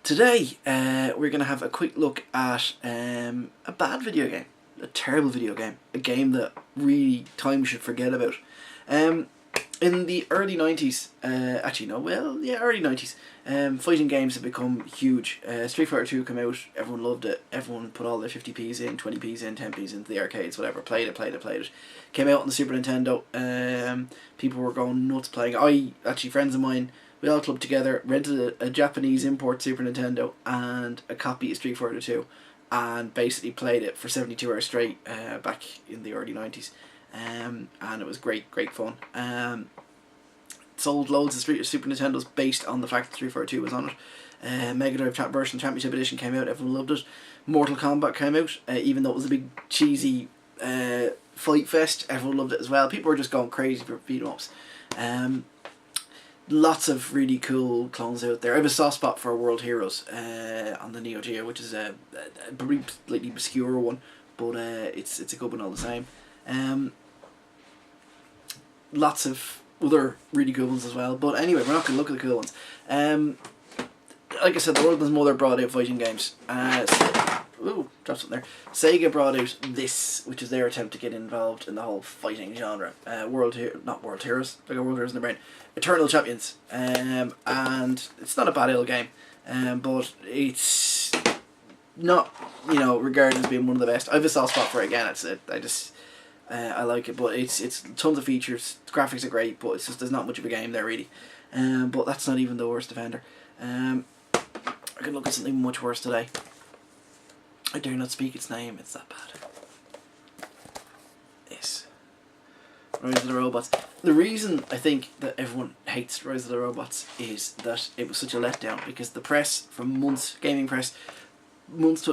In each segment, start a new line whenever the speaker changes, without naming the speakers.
Today, we're going to have a quick look at a bad video game, a terrible video game, a game that really time should forget about. In the early 90s, early 90s, fighting games have become huge. Street Fighter 2 came out, everyone loved it, everyone put all their 50p's in, 20p's in, 10p's into the arcades, whatever, played it. Came out on the Super Nintendo, people were going nuts playing it. Friends of mine, we all clubbed together, rented a Japanese import Super Nintendo and a copy of Street Fighter 2 and basically played it for 72 hours straight back in the early 90s. And it was great fun. Sold loads of Super Nintendos based on the fact that Street Fighter 2 was on it. Megadrive version, Championship Edition came out, everyone loved it. Mortal Kombat came out, even though it was a big cheesy fight fest, everyone loved it as well. People were just going crazy for beat 'em ups. Lots of really cool clones out there. I have a soft spot for World Heroes on the Neo Geo, which is a pretty slightly obscure one, but it's a good one all the same. Lots of other really cool ones as well, but anyway, we're not going to look at the cool ones. Like I said, the world's mother brought out fighting games. Dropped something there. Sega brought out this, which is their attempt to get involved in the whole fighting genre. Not World Heroes, I got World Heroes in the brain. Eternal Champions, and it's not a bad little game, but it's not, regarded as being one of the best. I have a soft spot for it again. I like it, but it's tons of features. The graphics are great, but it's just there's not much of a game there really. But that's not even the worst offender. I can look at something much worse today. I dare not speak its name. It's that bad. Yes. Rise of the Robots. The reason I think that everyone hates Rise of the Robots is that it was such a letdown, because the press from gaming press, months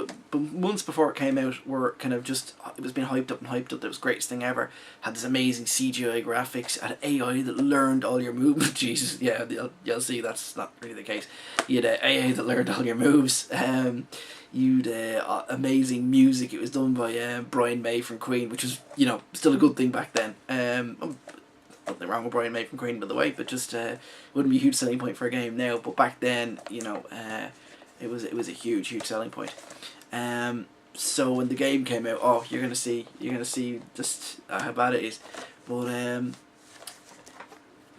before it came out, were kind of just, it was being hyped up, that it was the greatest thing ever, had this amazing CGI graphics, had AI that learned all your moves. Jesus, yeah, you'll see that's not really the case. You had AI that learned all your moves. You'd amazing music. It was done by Brian May from Queen, which was, still a good thing back then. Nothing wrong with Brian May from Queen, by the way, but just wouldn't be a huge selling point for a game now. But back then, it was a huge selling point. So when the game came out, you're gonna see just how bad it is. But we're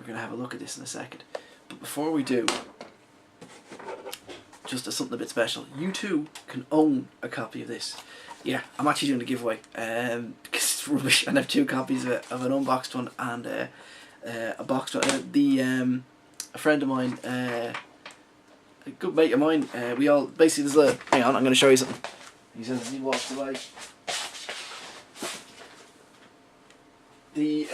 gonna have a look at this in a second. But before we do, just something a bit special. You too can own a copy of this. Yeah, I'm actually doing a giveaway because it's rubbish, and I have 2 copies of it, of an unboxed one and a boxed one. A friend of mine, a good mate of mine, we all basically, hang on, I'm going to show you something. He says as he walks away. The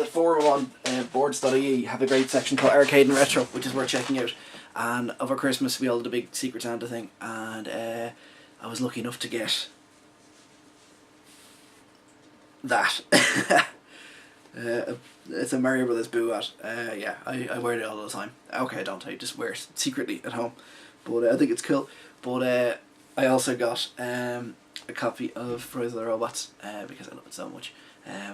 forum on boards.ie have a great section called Arcade and Retro, which is worth checking out. And over Christmas we all did a big Secret Santa thing, and I was lucky enough to get that. It's a Mario Brothers Boo hat. Yeah, I wear it all the time. Okay, I don't. I just wear it secretly at home, but I think it's cool. But I also got a copy of Rise of the Robots because I love it so much.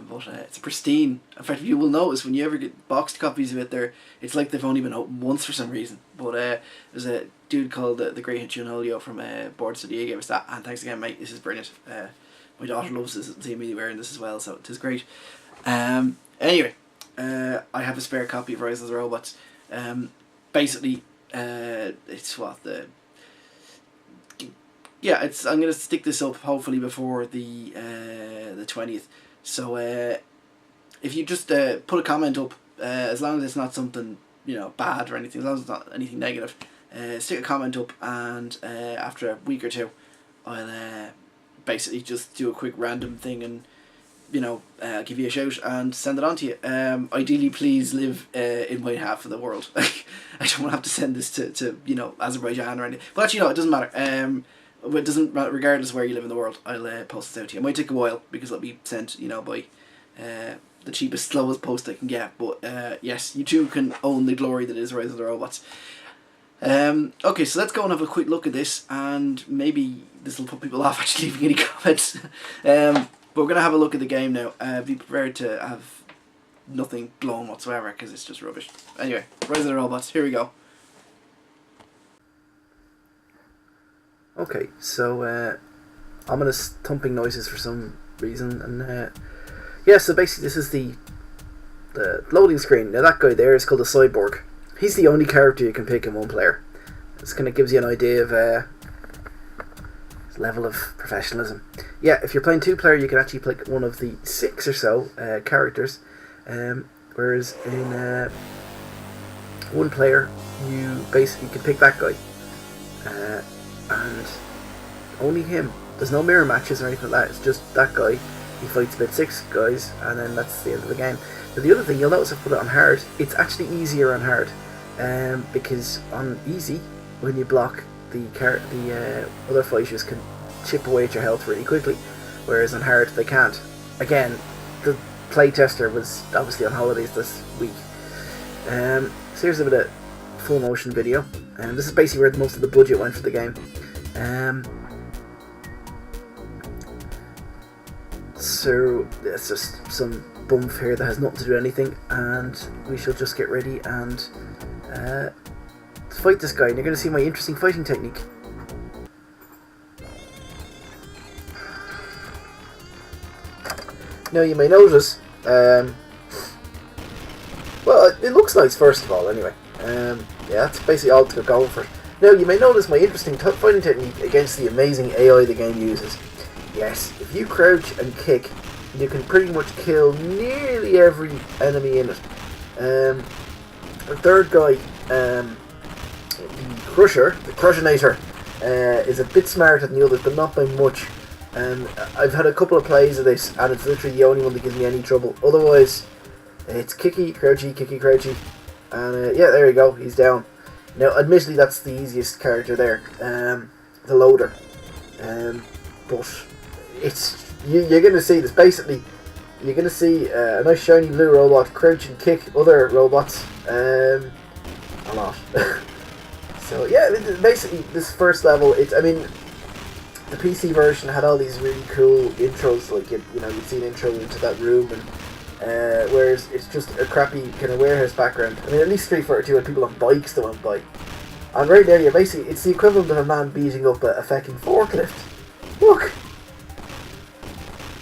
But it's pristine. In fact, you will notice when you ever get boxed copies of it, it's like they've only been opened once for some reason. But there's a dude called the Great Hitchunolio from Boards.ie gave us that, and thanks again, mate. This is brilliant. My daughter loves this and seeing me wearing this as well, so it is great. Anyway, I have a spare copy of Rise of the Robots. Basically, it's what the. Yeah, I'm gonna stick this up hopefully before the 20th. So if you just put a comment up, as long as it's not something bad or anything, as long as it's not anything negative, stick a comment up, and after a week or two, I'll basically just do a quick random thing and give you a shout and send it on to you. Ideally, please live in my half of the world. I don't want to have to send this to Azerbaijan or anything. But actually, no, it doesn't matter. It doesn't matter, regardless of where you live in the world. I'll post this out to you. It might take a while because it'll be sent, by the cheapest, slowest post I can get. But yes, you too can own the glory that is Rise of the Robots. Okay, so let's go and have a quick look at this, and maybe this will put people off actually leaving any comments. But we're going to have a look at the game now. Be prepared to have nothing blown whatsoever because it's just rubbish. Anyway, Rise of the Robots, here we go. Okay, so ominous thumping noises for some reason, and yeah, so basically this is the loading screen. Now that guy there is called a cyborg. He's the only character you can pick in one player. This kind of gives you an idea of his level of professionalism. Yeah, if you're playing 2-player, you can actually pick one of the 6 or so characters, whereas in 1 player you basically can pick that guy, and only him. There's no mirror matches or anything like that. It's just that guy. He fights about 6 guys, and then that's the end of the game. But the other thing, you'll notice I've put it on hard. It's actually easier on hard, because on easy, when you block, the other fighters can chip away at your health really quickly, whereas on hard they can't. Again, the playtester was obviously on holidays this week. So here's a bit of full motion video, and this is basically where most of the budget went for the game. So it's just some bump here that has nothing to do with anything, and we shall just get ready and fight this guy, and you're going to see my interesting fighting technique. Now you may notice, well, it looks nice first of all anyway. Yeah, that's basically all to go for. Now you may notice my interesting fighting technique against the amazing AI the game uses. Yes, if you crouch and kick, you can pretty much kill nearly every enemy in it. The third guy, the Crushinator, is a bit smarter than the others, but not by much. I've had a couple of plays of this, and it's literally the only one that gives me any trouble. Otherwise, it's kicky, crouchy, and yeah, there you go, he's down. Now, admittedly, that's the easiest character there, the loader. But it's you're going to see this. Basically, you're going to see a nice shiny blue robot crouch and kick other robots a lot. So yeah, basically this first level, I mean, the PC version had all these really cool intros, like you'd see an intro into that room, and whereas it's just a crappy kind of warehouse background. I mean, at least Street Fighter 2 had people on bikes that went by, and right there, you're basically, it's the equivalent of a man beating up a fucking forklift. Look,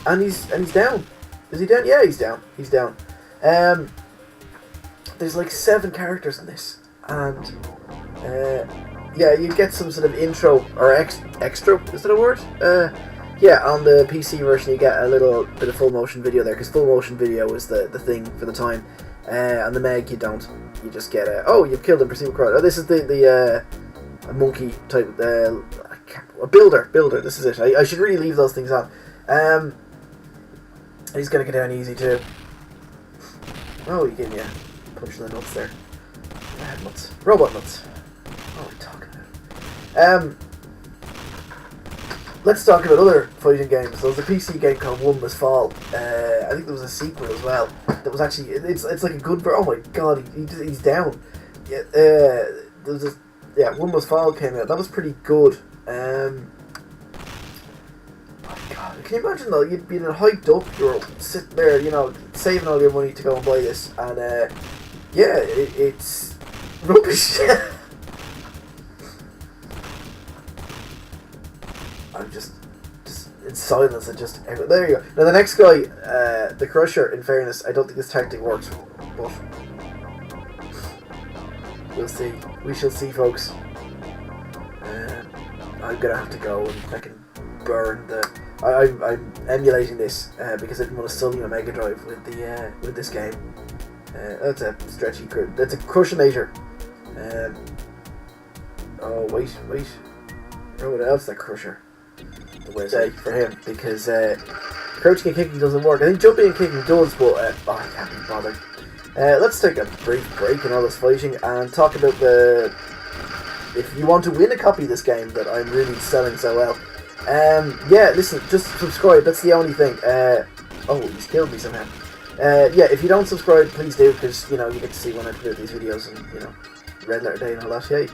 and he's down. Is he down? Yeah, he's down. He's down. There's like 7 characters in this, and yeah, you get some sort of intro or extra. Is that a word? Yeah, on the PC version you get a little bit of full motion video there, because full motion video is the thing for the time. On the Meg you don't. You just get oh, you've killed him. Proceed with crowd. Oh, this is the a monkey type. A builder. This is it. I should really leave those things on. He's gonna get down easy too. Oh, you gave me a punch in the nuts there. Nuts. Robot nuts. What are we talking about? Let's talk about other fighting games. There was a PC game called One Must Fall. I think there was a sequel as well. That was actually, it's like a good. Oh my god, he's down. Yeah, there was One Must Fall came out. That was pretty good. God, can you imagine though? You'd been hyped up. You're sitting there, saving all your money to go and buy this, and yeah, it's rubbish. I'm just in silence and just there you go. Now the next guy, the Crusher. In fairness, I don't think this tactic works, but we'll see. We shall see, folks. I'm gonna have to go and fucking burn the. I'm emulating this because I didn't want to sully my megadrive with this game. That's a stretchy. That's a Crushinator. Oh wait. Oh, what else? That Crusher. The way for him, because crouching and kicking doesn't work. I think jumping and kicking does, but I can't be bothered. Let's take a brief break in all this fighting and talk about if you want to win a copy of this game that I'm really selling so well. Yeah, listen, just subscribe. That's the only thing. Oh, he's killed me somehow. Yeah, if you don't subscribe, please do, because you get to see when I put out these videos, and red letter day and all that. Yay.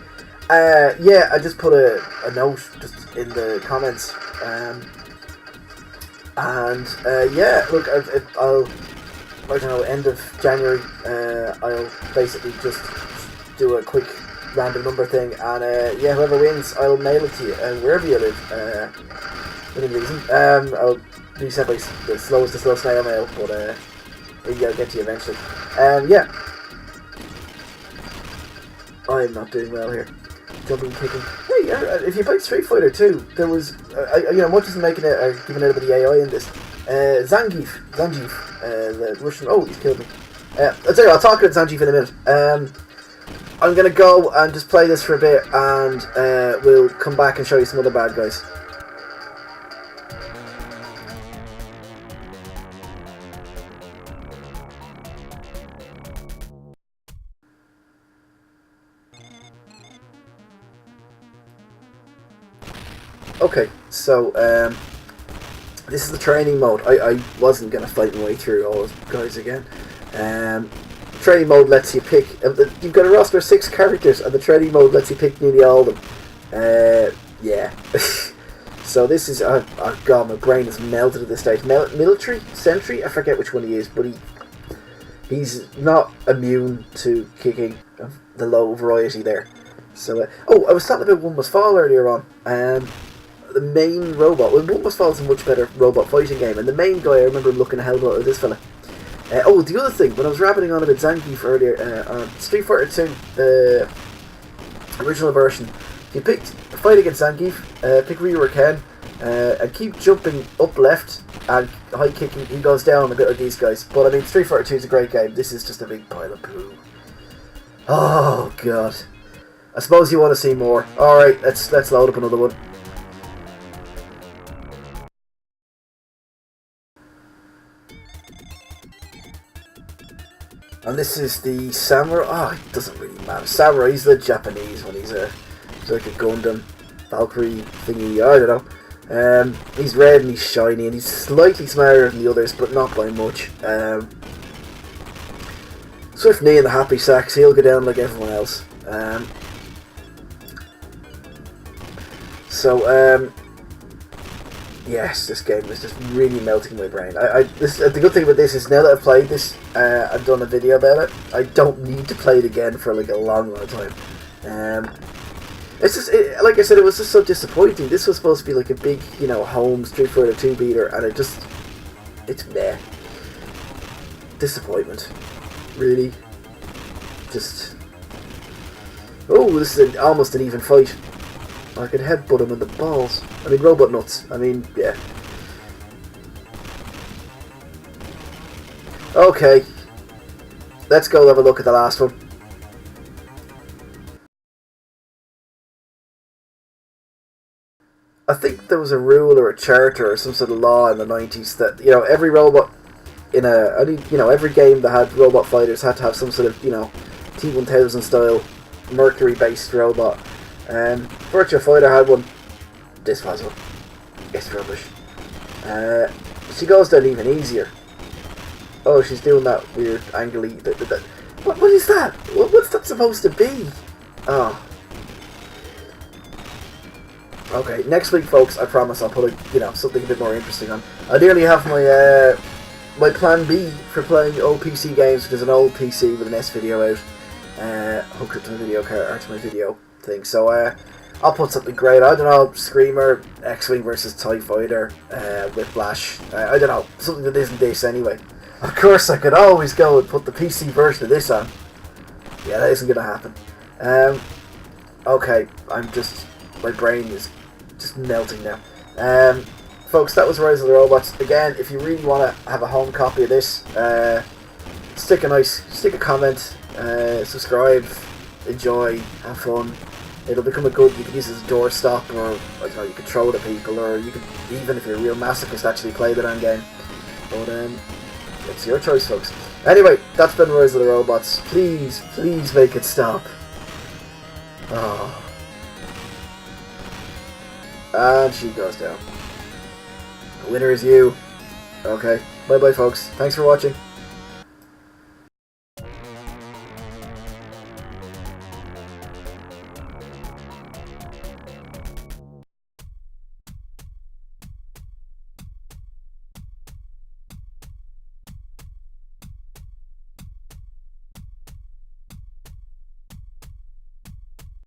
Yeah, I just put a note just in the comments, and yeah, look, I'll I don't know, end of January, I'll basically just do a quick random number thing, and yeah, whoever wins, I'll mail it to you wherever you live. Within reason. I'll do sent by the slow snail mail, but yeah, I'll get to you eventually. Yeah. I'm not doing well here. Jumping, kicking. Hey, if you played Street Fighter 2, there was, you know, much as making it, giving it a bit of AI in this. Zangief, the Russian. Oh, he's killed me. I'll tell you, I'll talk about Zangief in a minute. I'm gonna go and just play this for a bit, and we'll come back and show you some other bad guys. Okay, so this is the training mode. I wasn't going to fight my way through all those guys again. Training mode lets you pick... you've got a roster of 6 characters, and the training mode lets you pick nearly all of them. Yeah. So this is... oh god, my brain is melted at this stage. Military? Sentry? I forget which one he is, but he's not immune to kicking the low variety there. So, oh, I was talking about One Must Fall earlier on. The main robot... well, One Must Fall is a much better robot fighting game, and the main guy, I remember looking a hell of a lot at this fella. Oh, the other thing, when I was rabbiting on about Zangief earlier, on Street Fighter 2, the original version, if you fight against Zangief, pick Ryu or Ken, and keep jumping up left and high kicking, he goes down a bit like these guys. But I mean, Street Fighter 2 is a great game. This is just a big pile of poo. Oh god. I suppose you want to see more. Alright, let's load up another one. And this is the Samurai. Oh, it doesn't really matter. Samurai, he's the Japanese one. He's like a Gundam Valkyrie thingy. I don't know. He's red and he's shiny and he's slightly smarter than the others, but not by much. Swift Knee and the Happy Sacks. He'll go down like everyone else. Yes, this game is just really melting my brain. The good thing about this is now that I've played this, I've done a video about it. I don't need to play it again for like a long time. It's just, like I said, it was just so disappointing. This was supposed to be like a big, you know, home Street Fighter 2 beater, and it's meh. Disappointment. Really. Just... oh, this is almost an even fight. I could headbutt him in the balls. I mean, robot nuts. I mean, yeah. Okay. Let's go have a look at the last one. I think there was a rule or a charter or some sort of law in the 90s that, you know, every robot in every game that had robot fighters had to have some sort of, you know, T-1000 style Mercury-based robot. Virtua Fighter had one. This was one. It's rubbish. She goes down even easier. Oh, she's doing that weird angly... What is that? What's that supposed to be? Oh. Okay, next week, folks, I promise I'll put something a bit more interesting on. I nearly have my my plan B for playing old PC games, which is an old PC with an S-video out, hooked up to my video card, or to my video thing. So I'll put something great. I don't know, Screamer, X-Wing versus TIE Fighter, Whiplash. I don't know, something that isn't this anyway. Of course, I could always go and put the PC version of this on. Yeah, that isn't going to happen. Okay, my brain is just melting now. Folks, that was Rise of the Robots. Again, if you really want to have a home copy of this, stick a comment, subscribe, enjoy, have fun. It'll become you can use it as a doorstop, or I don't know, you could throw it at people, or you could, even if you're a real masochist, actually play the damn game. But it's your choice, folks. Anyway, that's been Rise of the Robots. Please make it stop. Oh. And she goes down. The winner is you. Okay, bye bye, folks. Thanks for watching.